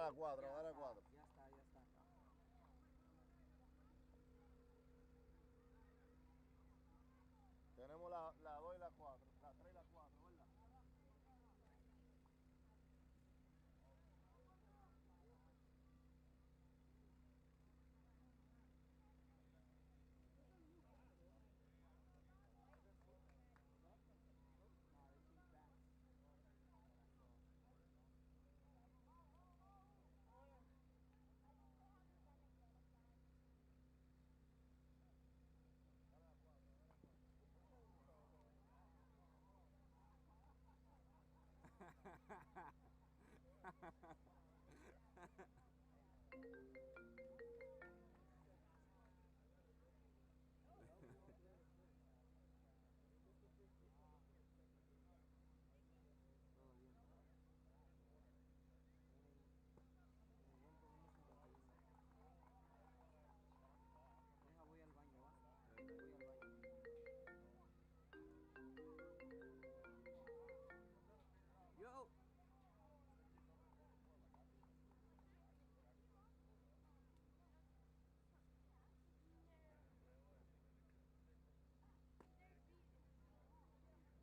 la 4, a la 4. Ya está, ya está. Tenemos la 2 y la 4, la 3 y la 4, ¿verdad? Todo bien. Deja, voy al baño, ¿va? Voy al baño. Yo.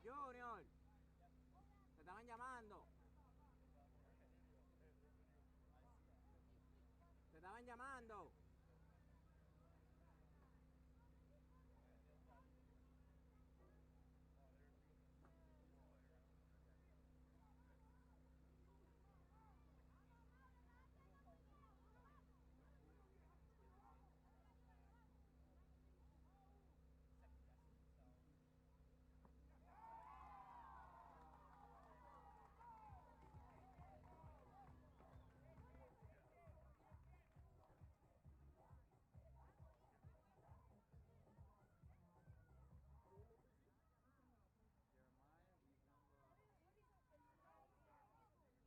Junior. Te estaban llamando. Te estaban llamando.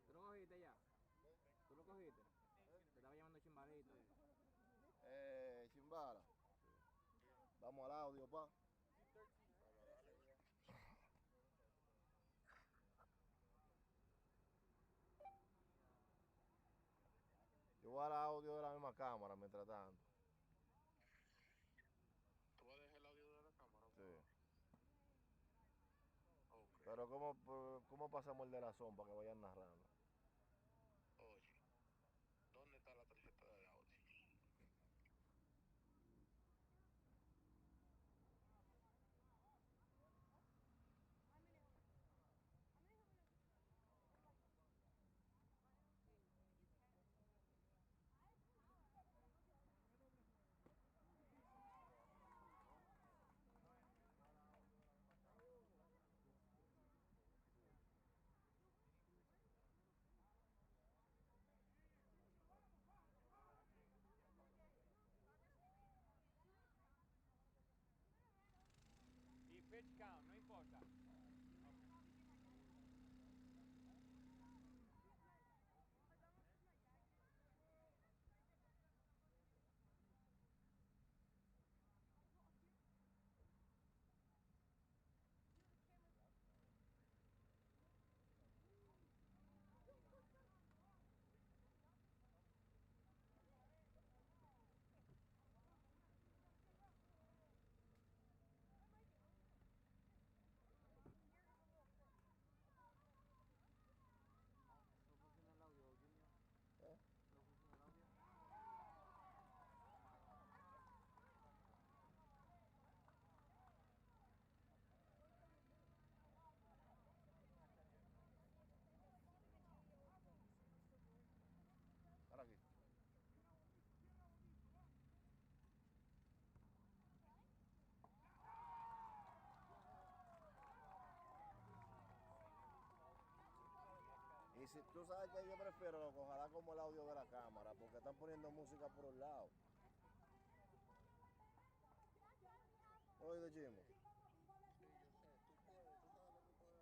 ¿Tú lo cogiste ya? ¿Tú lo cogiste? Te estaba llamando Chimbalito. Chimbala. Vamos al audio, pa. Yo voy al audio de la misma cámara mientras tanto. ¿Tú vas a dejar el audio de la cámara? Sí. Ok. Pero ¿cómo pasamos el de la zona para que vayan narrando? Oye, ¿dónde está la tarjeta de audio? Y pitch count, no importa. No funciona el audio, Junior. ¿Eh? No funciona el audio. Ahora aquí. Y si tú sabes que yo prefiero, loco, ojalá como el audio de la cámara, porque están poniendo música por un lado. Oye, Chimo. Sí, yo sé. Tú sabes lo que puedes hacer.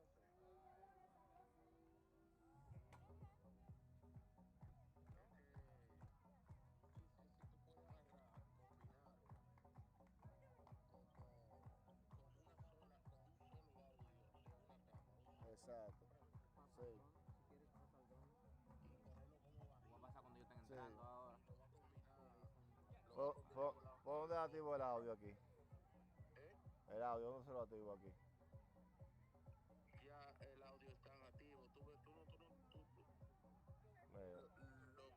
Es que quizás si tú puedes agarrar, combinarlo con un solo audio de una cámara, un solo, Exacto. ¿comprendes? Pasa el Sí. dron, si quieres pasa el dron. Y ponerlo como Te voy a pasar bajito. cuando activo el audio aquí? ¿Eh? El audio, ¿dónde se lo activo aquí? Ya el audio está activo. Tú ves, tú no, Mira, lo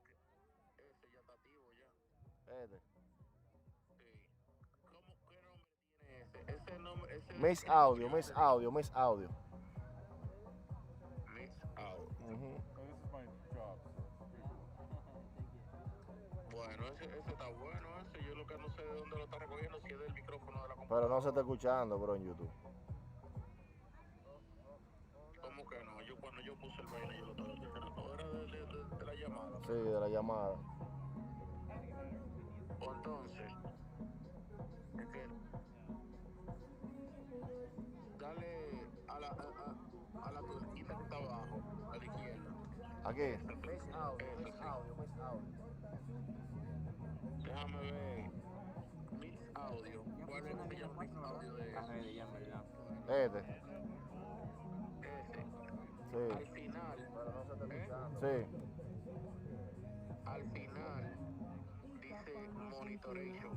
que, ese ya está activo ya. este. Sí. ¿Cómo, qué nombre tiene ese? Ese nombre, ese Miss el audio, escritorio Miss de audio, Miss audio. Miss Out. Ujú. So this is my job. Bueno, ese está bueno, ese. Yo lo que no sé de dónde lo está recogiendo, si es del micrófono de la Pero computadora. no se está escuchando, bro, en YouTube. ¿Cómo que no? Yo cuando yo puse el vaina, yo lo estaba escuchando. Era de la llamada. Sí, de la llamada. O entonces, es que dale a la tuerquita que está abajo, a la izquierda. Aquí. Miss Audio, Eso Miss sí. Audio, Miss Audio. Déjame ver. Miss Audio. Ya ¿Cuál es funciona que se bien la llama Miss página, ¿verdad? Audio de Está eso? ready ya, en verdad. Este. Ese. Al Sí. final, Pero no se está ¿eh? escuchando. Sí. Al final dice monitoration.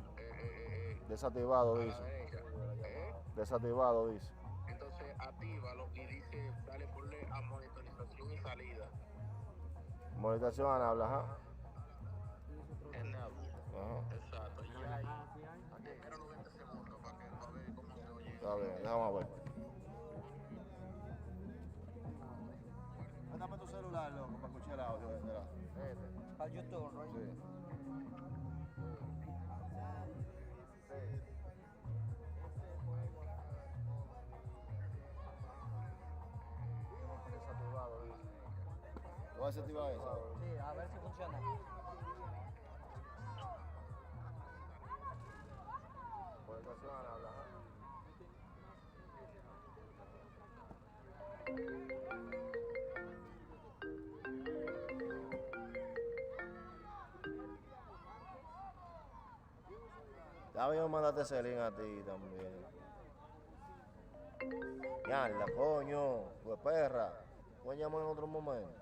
Desactivado, A la dice. derecha. ¿Eh? Desactivado, dice. Entonces actívalo y dice, dale ponle a monitorización y salida. Monetización habla, ajá. Enable. Ajá. Exacto. Y Pero ya la ahí, caja sí hay. espera los 20 segundos para ver cómo se oye. Está bien, déjame ver. Dame tu celular, loco, para escuchar el audio. Este. Para YouTube, ¿no? Sí. Sí. Desactivado, dice. ¿Lo vas a desactivar eso? Sí, a ver si funciona. Monetización habla, ajá. Ya mismo mandaste ese link a ti también. Yarda, coño, pues perra. Voy a llamar en otro momento.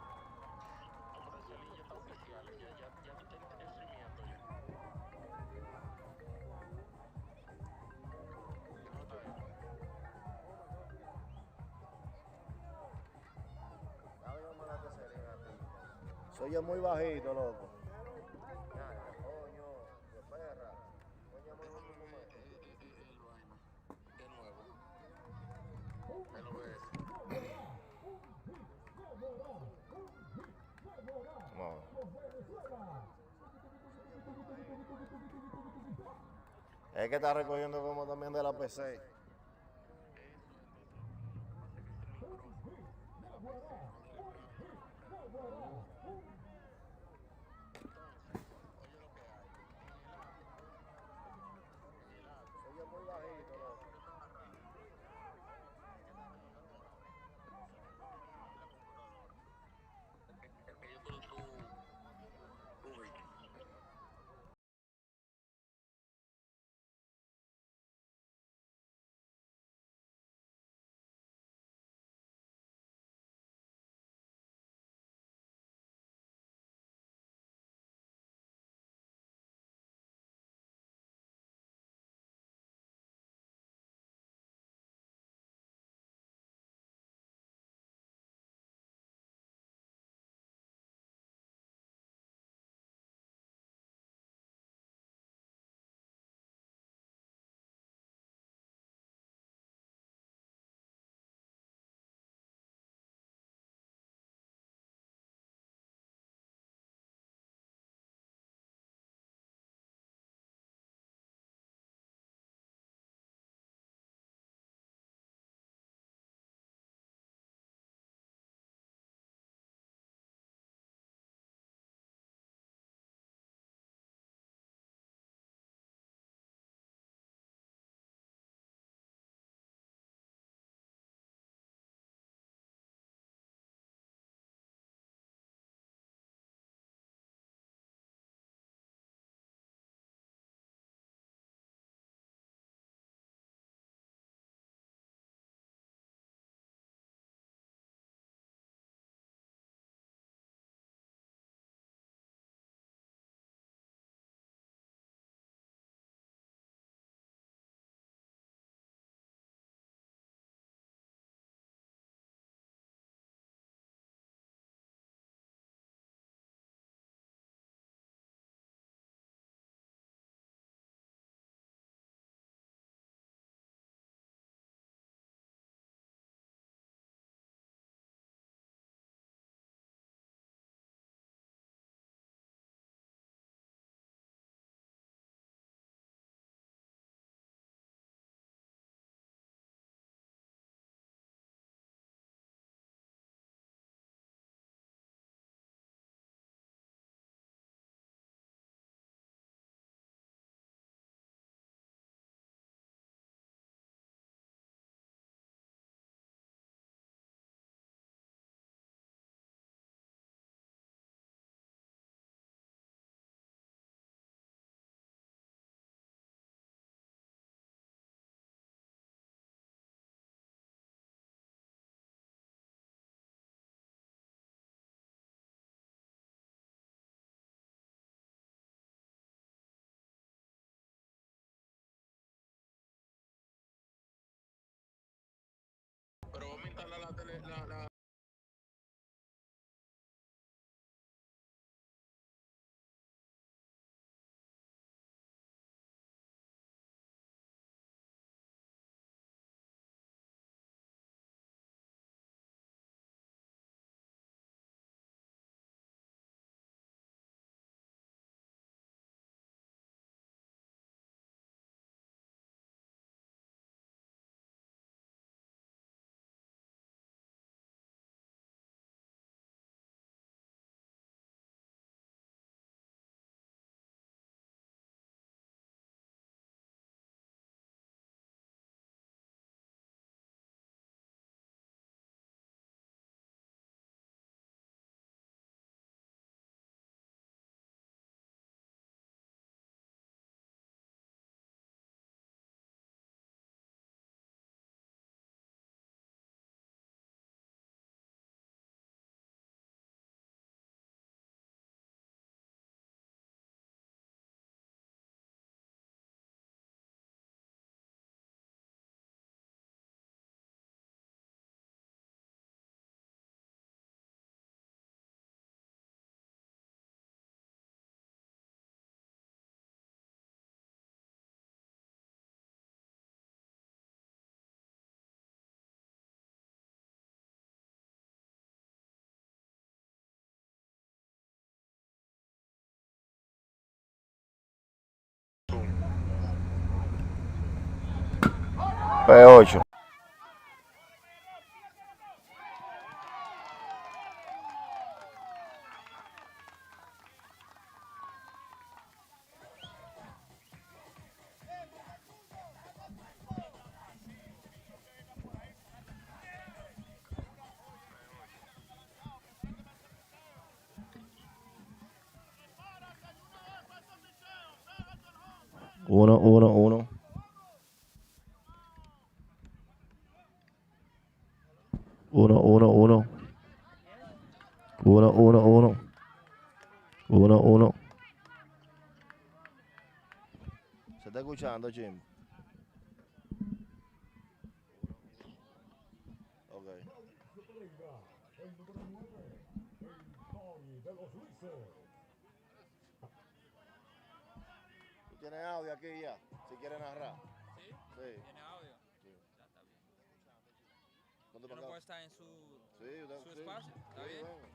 Pero ese link ya está oficial, ya tú estás streameando ya. ¿Cómo está eso? Ya mismo mandaste ese link a ti. Soy muy bajito, loco. Yarda, coño, pues perra. Voy a llamar en otro Déjame ver momento. el vaina. De nuevo. El OBS. No. Es que está recogiendo como también de la PC. P8. Uno, uno, uno. Uno, uno, uno. Uno, uno, uno. Uno, uno. ¿Se está escuchando, Jim? Ok. ¿Tú tienes audio aquí ya? Si quieres narrar. ¿Sí? Sí. ¿Tiene audio? Sí. Ya está bien. ¿Cuánto Yo no para puedo acá? estar en su Sí, su sí. espacio. ¿Está Sí, bien? venga.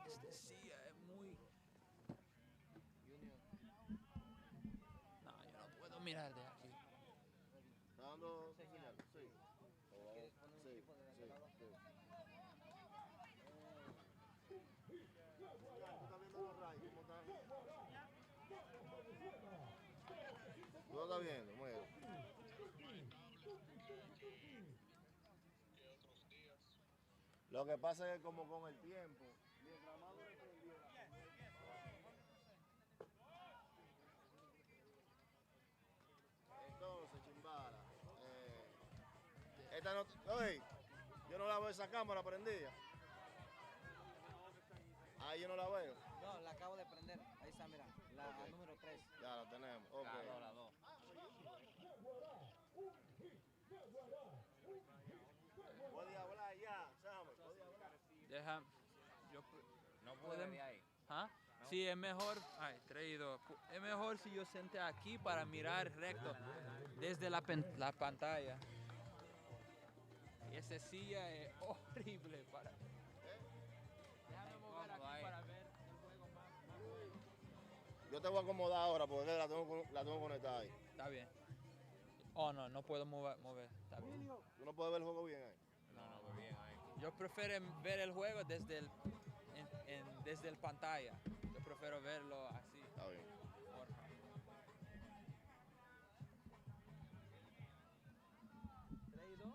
Este sí es muy... No, yo no puedo mirar de aquí. ¿Está dando señal? Sí. Sí, sí, sí. Ya, tú estás viendo los rayos, ¿cómo están? ¿Tú lo estás viendo? Mira. Lo que pasa es que como con el tiempo, mientras más dure prendido la entonces, chimbala. Esta no, oye, yo no la veo esa cámara prendida. Ahí yo no la veo. No, la acabo de prender. Ahí está, mira. La Ok. número 3. Ya la tenemos. Ok. La 2. Puede hablar ya, Samuel. Puede hablar. Deja... Yo... No puedo de ahí. ¿Ah? Sí, es mejor... Ay, traído. Es mejor si yo senté aquí para mirar recto desde la pantalla. Y esa silla es horrible para... Déjame mover aquí para ver el juego más bueno. Yo te voy a acomodar ahora porque la tengo conectada ahí. Está bien. Oh, no, no puedo mover. Está bien. ¿Tú no puedes ver el juego bien ahí? No, no, bien ahí. Yo prefiero ver el juego desde desde el pantalla. Yo prefiero verlo así. Está bien. Porfa. ¿Traído?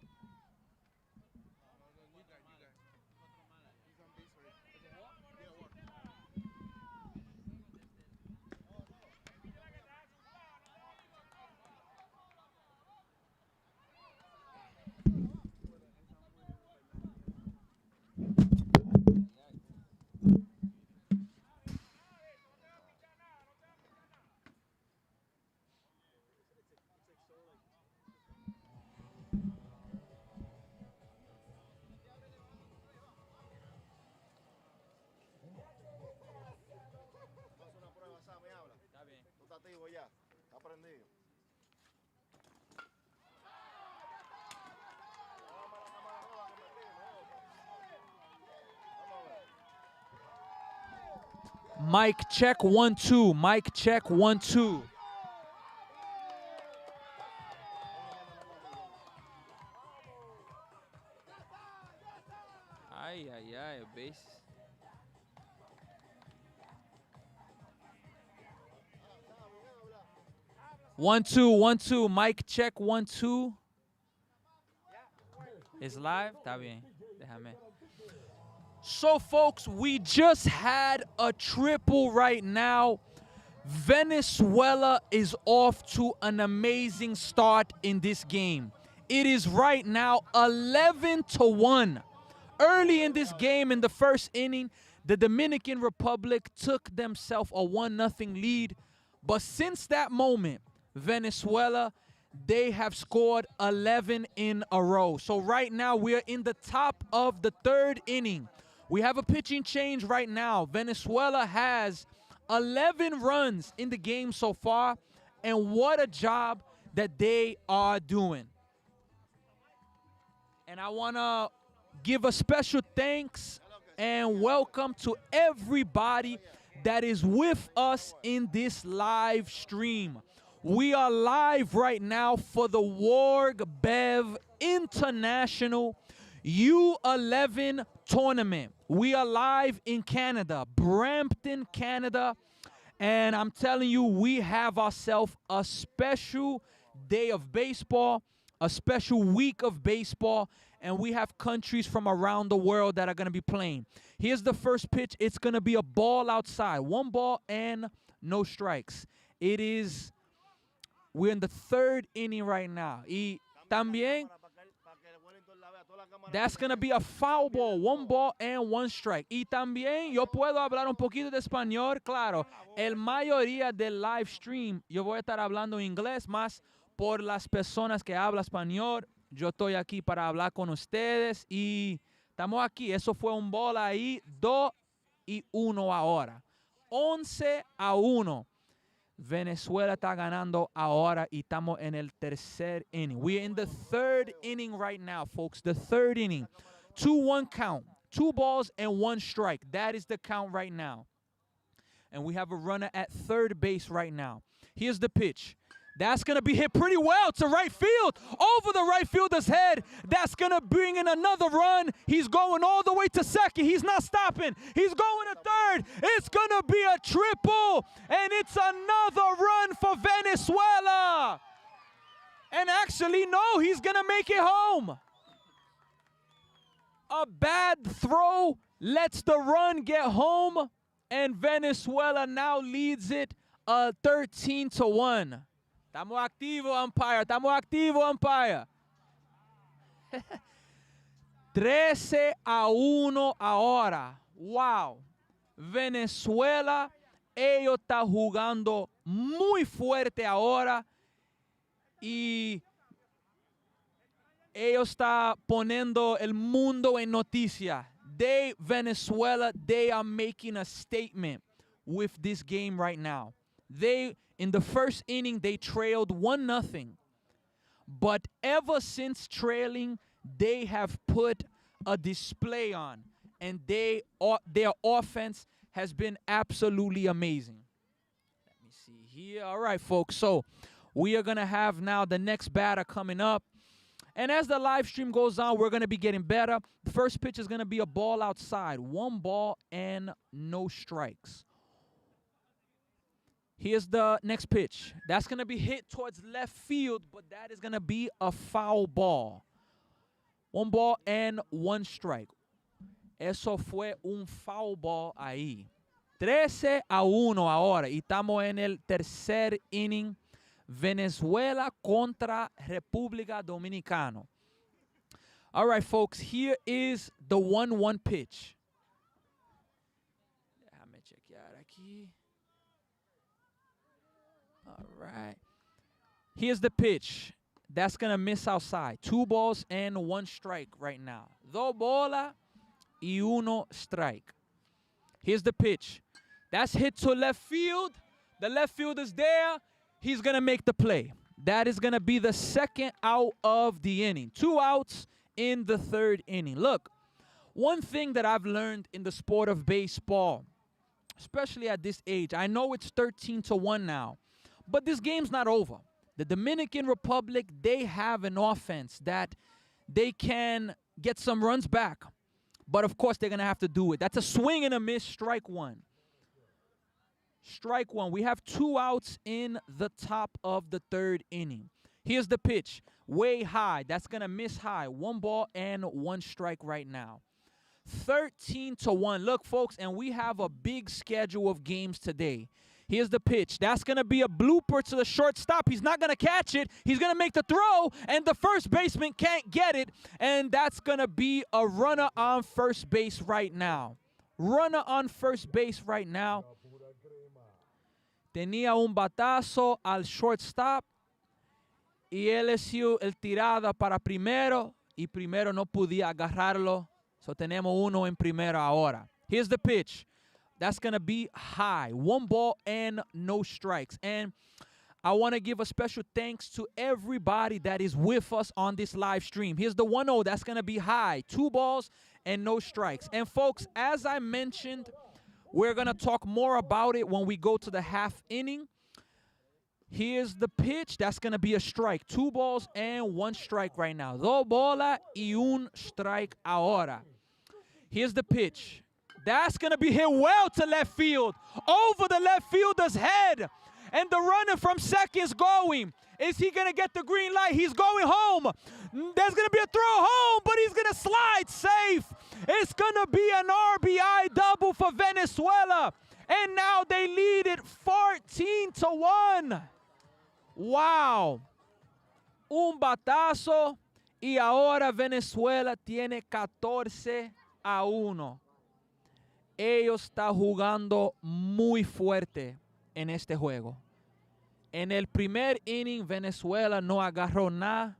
prendido. Mic check 1 2. Mic check 1 2. Ay, ay, ay, base. One two, 1 2. Mic check 1 2. It's live? Está bien. Déjame. So, folks, we just had a triple right now. Venezuela is off to an amazing start in this game. It is right now 11-1. Early in this game, in the first inning, the Dominican Republic took themselves a 1-0 lead. But since that moment, Venezuela, they have scored 11 in a row. So right now, we're in the top of the third inning. We have a pitching change right now. Venezuela has 11 runs in the game so far, and what a job that they are doing. And I want to give a special thanks and welcome to everybody that is with us in this live stream. We are live right now for the Warg Bev International U11 tournament. We are live in Canada, Brampton, Canada. And I'm telling you, we have ourselves a special day of baseball, a special week of baseball, and we have countries from around the world that are going to be playing. Here's the first pitch. It's going to be a ball outside. 1 ball and no strikes. We're in the third inning right now. Y también, that's going to be a foul ball, 1 ball and 1 strike. Y también yo puedo hablar un poquito de español, claro. El mayoría del live stream, yo voy a estar hablando inglés, más por las personas que hablan español. Yo estoy aquí para hablar con ustedes y estamos aquí. Eso fue un bola ahí, 2-1 ahora. 11-1. Venezuela está ganando ahora y estamos en el tercer inning. We're in the third inning right now, folks. The third inning. 2-1 count. 2 balls and 1 strike. That is the count right now. And we have a runner at third base right now. Here's the pitch. That's going to be hit pretty well to right field. Over the right fielder's head. That's going to bring in another run. He's going all the way to second. He's not stopping. He's going to third. It's going to be a triple. And it's another run for Venezuela. And actually, no, he's going to make it home. A bad throw lets the run get home. And Venezuela now leads it 13-1. Estamos activo, umpire. Estamos activo, umpire. 13-1 ahora. Wow. Venezuela, ellos están jugando muy fuerte ahora. Y ellos están poniendo el mundo en noticia. Venezuela, they are making a statement with this game right now. In the first inning, they trailed 1-0. But ever since trailing, they have put a display on. And their offense has been absolutely amazing. Let me see here. All right, folks. So we are going to have now the next batter coming up. And as the live stream goes on, we're going to be getting better. The first pitch is going to be a ball outside. 1 ball and no strikes. Here's the next pitch. That's going to be hit towards left field, but that is going to be a foul ball. 1 ball and 1 strike. Eso fue un foul ball ahí. 13-1 ahora. Y estamos en el tercer inning. Venezuela contra República Dominicana. All right, folks. Here is the 1-1 pitch. Déjame chequear aquí. All right. Here's the pitch. That's going to miss outside. 2 balls and 1 strike right now. 2 bolas y 1 strike. Here's the pitch. That's hit to left field. The left field is there. he's going to make the play. That is going to be the second out of the inning. 2 outs in the third inning. Look, one thing that I've learned in the sport of baseball, especially at this age, I know it's 13-1 now, but this game's not over. The Dominican Republic, they have an offense that they can get some runs back. But, of course, they're going to have to do it. That's a swing and a miss, strike one. Strike one. We have 2 outs in the top of the third inning. Here's the pitch. Way high. That's going to miss high. 1 ball and 1 strike right now. 13-1. Look, folks, and we have a big schedule of games today. Here's the pitch. That's going to be a blooper to the shortstop. He's not going to catch it. He's going to make the throw, and the first baseman can't get it, and that's going to be a runner on first base right now. Runner on first base right now. Tenía un batazo al shortstop y LSU el tirada para primero y primero no podía agarrarlo. So tenemos uno en primero ahora. Here's the pitch. That's going to be high. 1 ball and no strikes. And I want to give a special thanks to everybody that is with us on this live stream. Here's the 1-0. That's going to be high. 2 balls and no strikes. And folks, as I mentioned, we're going to talk more about it when we go to the half inning. Here's the pitch. That's going to be a strike. 2 balls and 1 strike right now. 2 bolas y 1 strike ahora. Here's the pitch. That's going to be hit well to left field. Over the left fielder's head. And the runner from second's going. Is he going to get the green light? He's going home. There's going to be a throw home, but he's going to slide safe. It's going to be an RBI double for Venezuela. And now they lead it 14-1. Wow. Un batazo. Y ahora Venezuela tiene 14-1. Ellos están jugando muy fuerte en este juego. En el primer inning, Venezuela no agarró nada,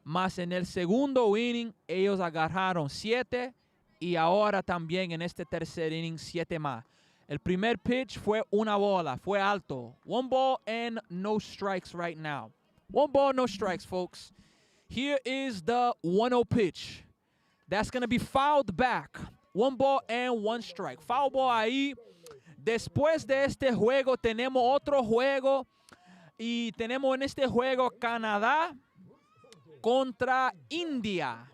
más en el segundo inning, ellos agarraron 7 y ahora también en este tercer inning, 7 más. El primer pitch fue una bola, fue alto. 1 ball and no strikes right now. 1 ball, no strikes, folks. Here is the 1-0 pitch. That's going to be fouled back. 1 ball and 1 strike. Foul ball ahí. Después de este juego tenemos otro juego. Y tenemos en este juego Canadá contra India.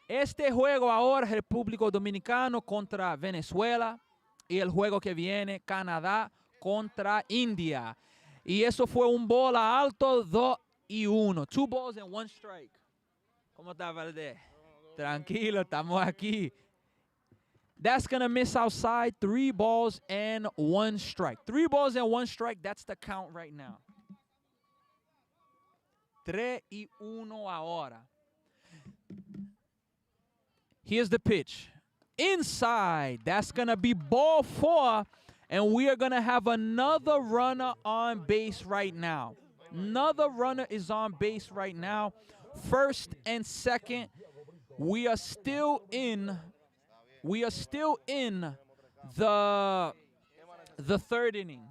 Este juego ahora República Dominicana contra Venezuela. Y el juego que viene Canadá contra India. Y eso fue un bola alto 2-1. 2 balls and 1 strike. ¿Cómo está, Valdez? Tranquilo, estamos aquí. That's going to miss outside. 3 balls and 1 strike. 3 balls and 1 strike. That's the count right now. 3-1 ahora. Here's the pitch. Inside. That's going to be ball 4. And we are going to have another runner on base right now. Another runner is on base right now. First and second. We are still in the third inning.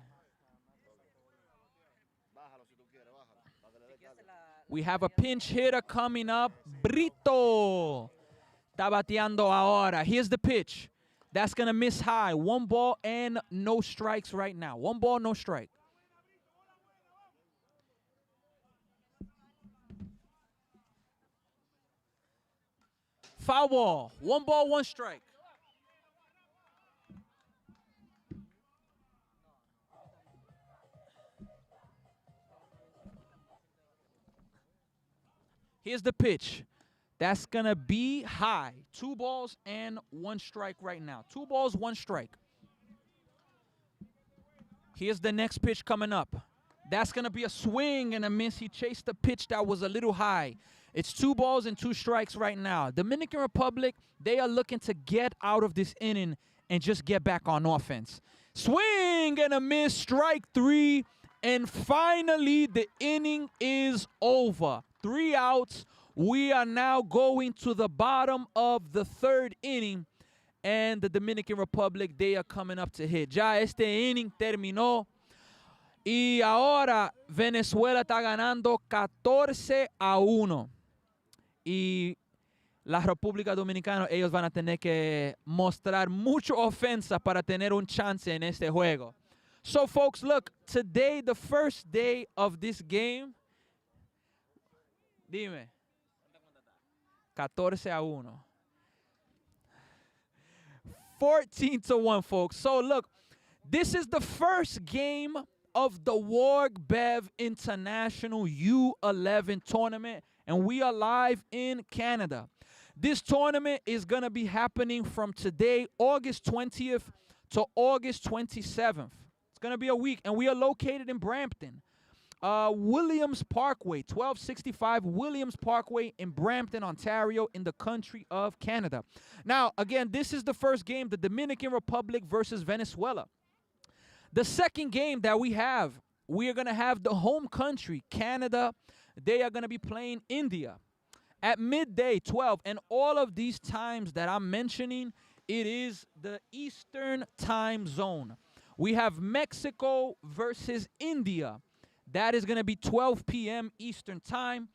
We have a pinch hitter coming up. Brito está bateando ahora. Here's the pitch. That's going to miss high. 1 ball and no strikes right now. 1 ball, no strike. Foul ball. 1 ball, 1 strike. Here's the pitch. That's going to be high. 2 balls and 1 strike right now. 2 balls, 1 strike. Here's the next pitch coming up. That's going to be a swing and a miss. He chased the pitch that was a little high. It's 2 balls and 2 strikes right now. Dominican Republic, they are looking to get out of this inning and just get back on offense. Swing and a miss, strike 3. And finally, the inning is over. 3 outs. We are now going to the bottom of the third inning. And the Dominican Republic, they are coming up to hit. Ya este inning terminó. Y ahora Venezuela está ganando 14-1. Y la República Dominicana, ellos van a tener que mostrar mucha ofensa para tener un chance en este juego. So, folks, look, today, the first day of this game, dime, 14-1. 14-1, folks. So, look, this is the first game of the Warg Bev International U11 tournament, and we are live in Canada. This tournament is going to be happening from today, August 20th to August 27th. It's going to be a week, and we are located in Brampton. Williams Parkway, 1265 Williams Parkway in Brampton, Ontario, in the country of Canada. Now, again, this is the first game, the Dominican Republic versus Venezuela. The second game that we are going to have the home country, Canada. They are going to be playing India at midday, 12. And all of these times that I'm mentioning, it is the Eastern time zone. We have Mexico versus India. That is going to be 12 p.m. Eastern time.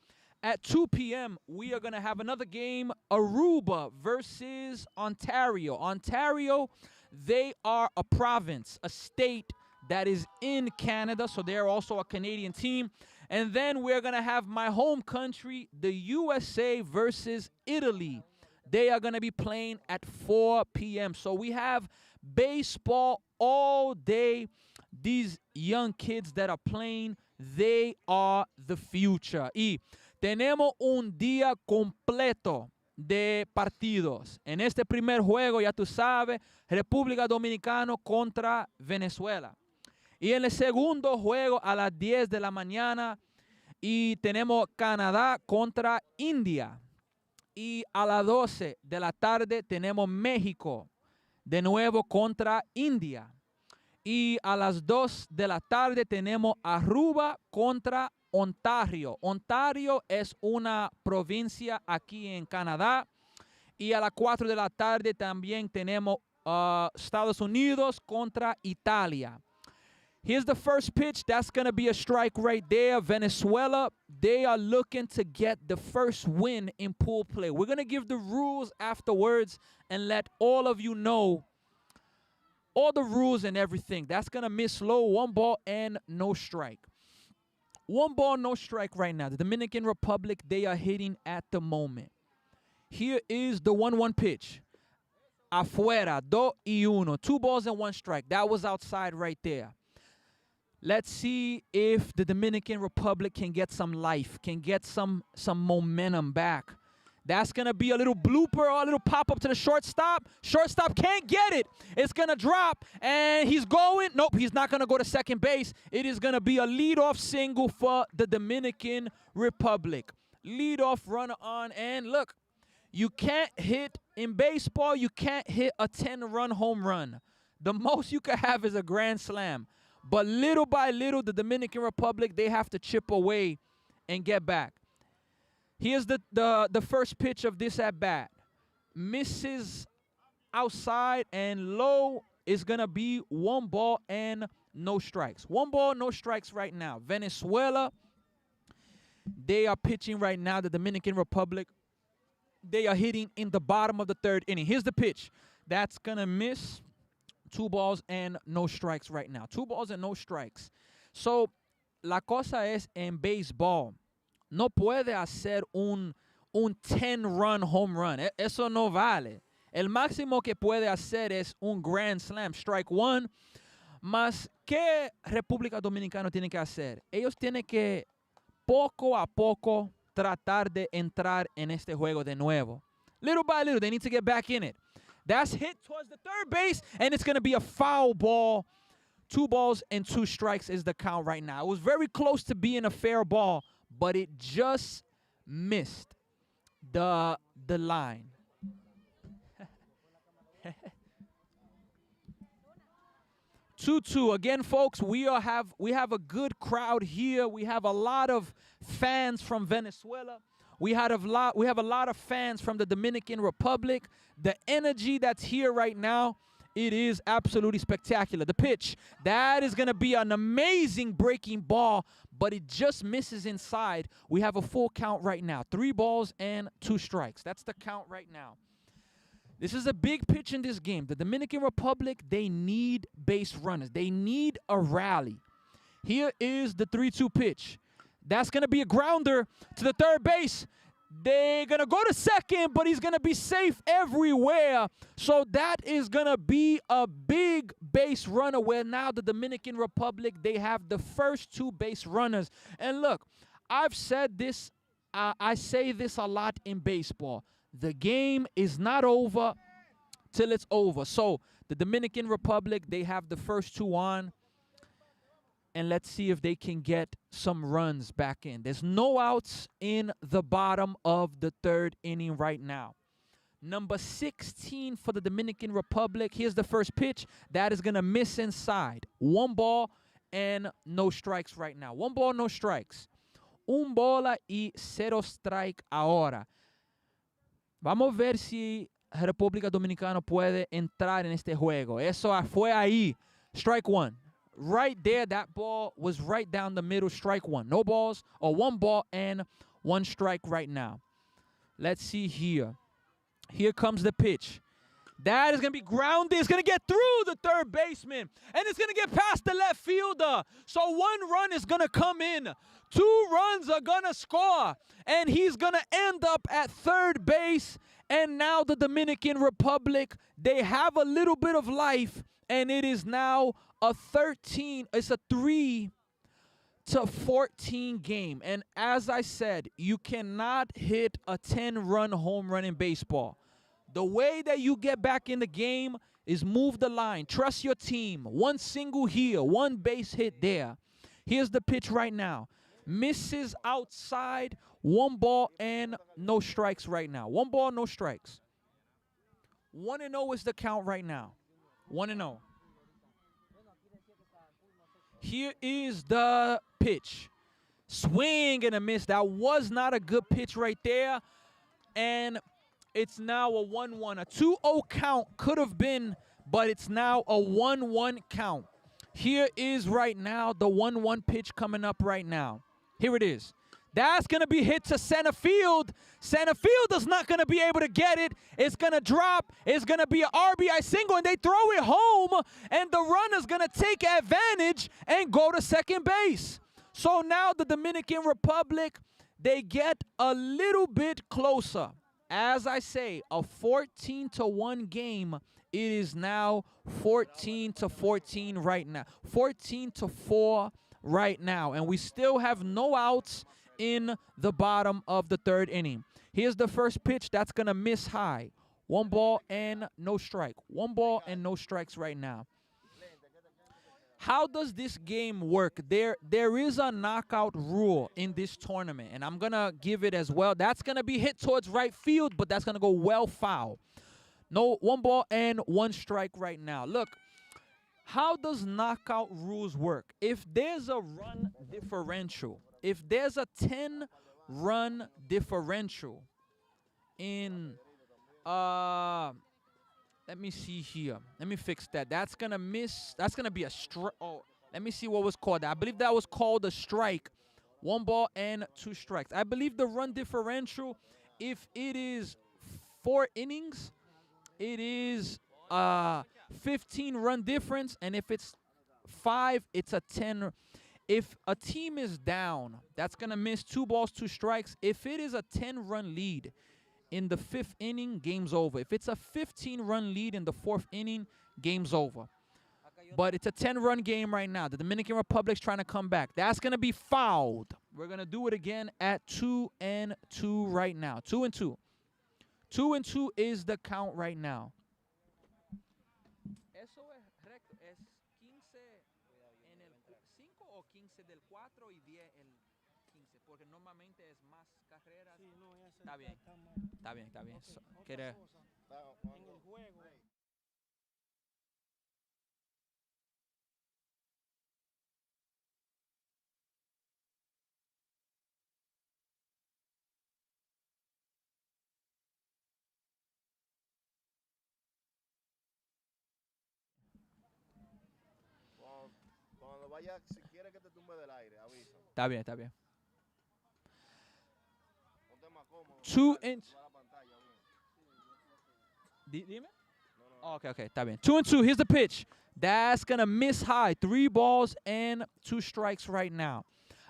At 2 p.m., we are going to have another game, Aruba versus Ontario. Ontario, they are a province, a state that is in Canada, so they're also a Canadian team. And then we're going to have my home country, the USA versus Italy. They are going to be playing at 4 p.m. So we have baseball all day. These young kids that are playing, they are the future. Y tenemos un día completo de partidos. En este primer juego, ya tú sabes, República Dominicana contra Venezuela. Y en el segundo juego a las 10 de la mañana, y tenemos Canadá contra India. Y a las 12 de la tarde tenemos México de nuevo contra India. Y a las 2 de la tarde tenemos Aruba contra Ontario. Ontario es una provincia aquí en Canadá. Y a las 4 de la tarde también tenemos Estados Unidos contra Italia. Here's the first pitch. That's going to be a strike right there. Venezuela, they are looking to get the first win in pool play. We're going to give the rules afterwards and let all of you know all the rules and everything. That's going to miss low, 1 ball and no strike. 1 ball, no strike right now. The Dominican Republic, they are hitting at the moment. Here is the 1-1 pitch. Afuera, 2-1. 2 balls and 1 strike. That was outside right there. Let's see if the Dominican Republic can get some life, can get some momentum back. That's going to be a little blooper or a little pop-up to the shortstop. Shortstop can't get it. It's going to drop, and he's going. Nope, he's not going to go to second base. It is going to be a leadoff single for the Dominican Republic. Leadoff runner on, and look, you can't hit, in baseball, you can't hit a 10-run home run. The most you can have is a grand slam. But little by little, the Dominican Republic, they have to chip away and get back. Here's the first pitch of this at-bat. Misses outside, and low is going to be 1 ball and no strikes. 1 ball, no strikes right now. Venezuela, they are pitching right now. The Dominican Republic, they are hitting in the bottom of the 3rd inning. Here's the pitch. That's going to miss. 2 balls and no strikes right now. 2 balls and no strikes. So, la cosa es en baseball. No puede hacer un 10-run home run. Eso no vale. El máximo que puede hacer es un grand slam, strike 1. Mas, ¿qué República Dominicana tiene que hacer? Ellos tienen que poco a poco tratar de entrar en este juego de nuevo. Little by little, they need to get back in it. That's hit towards the 3rd base, and it's going to be a foul ball. 2 balls and 2 strikes is the count right now. It was very close to being a fair ball, but it just missed the line. 2-2. Again, folks, we have a good crowd here. We have a lot of fans from Venezuela. We have a lot of fans from the Dominican Republic. The energy that's here right now It is absolutely spectacular. The pitch, that is going to be an amazing breaking ball, but it just misses inside. We have a full count right now. 3 balls and 2 strikes. That's the count right now. This is a big pitch in this game. The Dominican Republic, they need base runners. They need a rally. Here is the 3-2 pitch. That's going to be a grounder to the third base. They're going to go to second, but he's going to be safe everywhere. So that is going to be a big base runner where now the Dominican Republic, they have the first 2 base runners. And look, I've said this, I say this a lot in baseball. The game is not over till it's over. So the Dominican Republic, they have the first 2 on. And let's see if they can get some runs back in. There's no outs in the bottom of the 3rd inning right now. Number 16 for the Dominican Republic. Here's the first pitch. That is going to miss inside. 1 ball and no strikes right now. 1 ball, no strikes. 1 bola y 0 strike ahora. Vamos a ver si República Dominicana puede entrar en este juego. Eso fue ahí. Strike 1. Right there, that ball was right down the middle, strike 1. No balls, or 1 ball and 1 strike right now. Let's see here. Here comes the pitch. That is going to be grounded. It's going to get through the third baseman, and it's going to get past the left fielder. So 1 run is going to come in. 2 runs are going to score, and he's going to end up at third base. And now the Dominican Republic, they have a little bit of life, and it is now a 3-14 game. And as I said, you cannot hit a 10-run home run in baseball. The way that you get back in the game is move the line. Trust your team. 1 single here, 1 base hit there. Here's the pitch right now. Misses outside. 1 ball and no strikes right now. 1 ball, no strikes. 1-0 is the count right now. 1-0. Here is the pitch. Swing and a miss. That was not a good pitch right there. And it's now a 1-1. A 2-0 count could have been, but it's now a 1-1 count. Here is right now the 1-1 pitch coming up right now. Here it is. That's going to be hit to center field. Center field is not going to be able to get it. It's going to drop. It's going to be an RBI single, and they throw it home, and the runner's going to take advantage and go to second base. So now the Dominican Republic, they get a little bit closer. As I say, a 14-1 game. It is now 14-14 right now. 14-4 right now, and we still have no outs in the bottom of the 3rd inning. Here's the first pitch. That's going to miss high. 1 ball and no strike. 1 ball and no strikes right now. How does this game work? There is a knockout rule in this tournament, and I'm going to give it as well. That's going to be hit towards right field, but that's going to go well foul. No, 1 ball and 1 strike right now. Look, how does knockout rules work? If there's a run differential, if there's a 10-run differential in, let me see here. Let me fix that. That's going to miss. That's going to be a strike. Oh, let me see what was called. I believe that was called a strike. 1 ball and 2 strikes. I believe the run differential, if it is 4 innings, it is 15-run difference. And if it's 5, it's a 10. If a team is down, that's going to miss 2 balls, 2 strikes. If it is a 10-run lead in the 5th inning, game's over. If it's a 15-run lead in the 4th inning, game's over. But it's a 10-run game right now. The Dominican Republic's trying to come back. That's going to be fouled. We're going to do it again at 2-2 right now. 2-2. 2-2 is the count right now. Eso es recto. Es 15 en el 5 o 15 del 4 y 10 el 15. Porque normalmente es más carreras. Está bien. Está bien, está bien. En el juego. vaya, si quiere que te tumbe del aire, avisa. Está bien, está bien. Ponte más cómodo. 2 and... Va la pantalla bien. Dime? No, no, Oh, okay, okay, está bien. 2-2. Here's the pitch. That's gonna miss high. 3 balls and 2 strikes right now.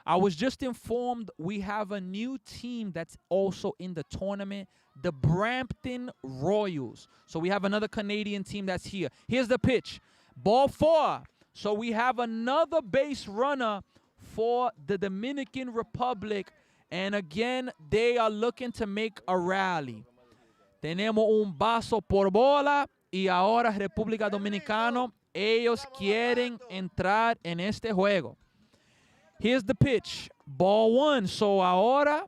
I was just informed we have a new team that's also in the tournament, the Brampton Royals. So we have another Canadian team that's here. Here's the pitch. Ball 4. So we have another base runner for the Dominican Republic. And again, they are looking to make a rally. Tenemos un vaso por bola y ahora República Dominicana, ellos quieren entrar en este juego. Here's the pitch. Ball 1. So ahora